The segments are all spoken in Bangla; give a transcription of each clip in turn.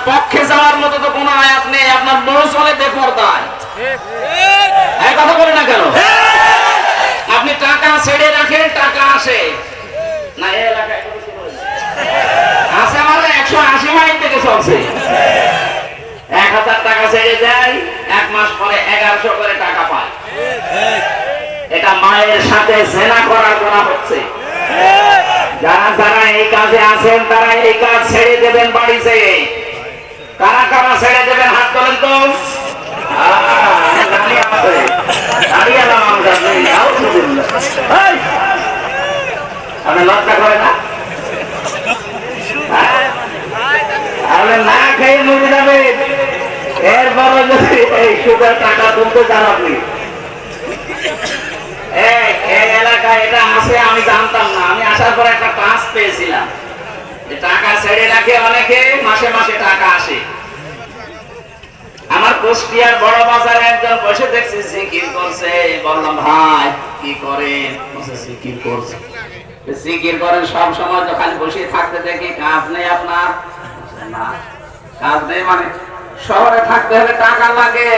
পক্ষে যাওয়ার মতো তো কোনো আয়াত নেই, আপনার মন চলে বেপরদায়। এই কথা বলে না কেন? আপনি টাকা ছেড়ে রাখেন, টাকা আসে না। এই এলাকায় আসে মানে 180 মাইল থেকে চলছে। 1000 টাকা ছেড়ে যায়, 1 মাস পরে 1100 করে টাকা পায়। এটা মায়ের সাথে জেনা করার গুনাহ হচ্ছে। যারা যারা এই কাজে আছেন তারা এই কাজ ছেড়ে দেবেন বাড়ি থেকে। কারা কারা ছেড়ে দেবেন হাত তোলেন তো। আপনি লজ্জা করে না? আপনি না খেয়ে মরে যাবেন। এরপরে যদি এই সুদের টাকা তুলতে চান আপনি, এই এলাকায় এটা আছে আমি জানতাম না। আমি আসার পর একটা কাজ পেয়েছিলাম যে টাকা ছেড়ে রাখে অনেকে, মাসে মাসে টাকা আসে। আমার কুষ্টিয়ার বড় বাজারে একজন বসে দেখছি জিকির করছে। বললাম ভাই কি করেন? জিকির করছে। জিকির করেন সব সময় তো খালি বসে থাকতে দেখি, কাজ নেই আপনার? না, কাজ নেই মানে শহরে থাকতে হলে টাকা লাগে।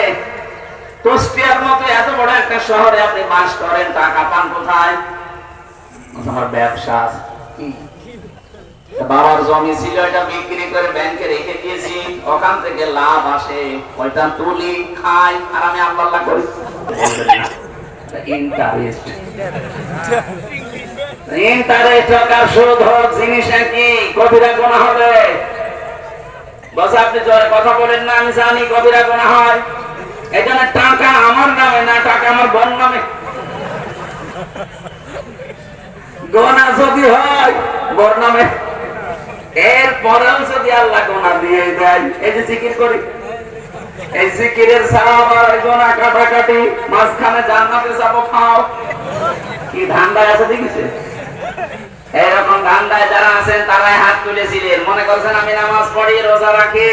কুষ্টিয়ার মতো এত বড় একটা শহরে আপনি বাস করেন, টাকা পান কোথায়? আমার ব্যবসা কি, বাবার জমি ছিল, এটা বিক্রি করে ব্যাংকে রেখে দিয়েছি, ওখান থেকে লাভ আসে, ওইটা তুলি খাই আর আমি আল্লাহ করি। ইন্টারেস্ট টাকা সুদ হোক, জিনিস কি কবিরা গুনাহ হবে? বস আপনি জোরে কথা বলেন না, আমি জানি কবিরা গুনাহ হয়। এখানে টাকা আমার নামে না, টাকা আমার বোন নামে। গোনা যদি হয় বোন নামে, এরপরেও যদি আল্লাহ গোনা দিয়ে দেয়। এই যে জিকির করি, এই জিকিরের সওয়াব আর গোনা কাটাকাটি, মাঝখানে জান্নাতে যাবো খাও। কি ধান্দায় আছে দেখিছে? এরকম ধান্দায় যারা আছেন তারাই হাত তুলেছিলেন, মনে করছেন আমি নামাজ পড়ি রোজা রাখি।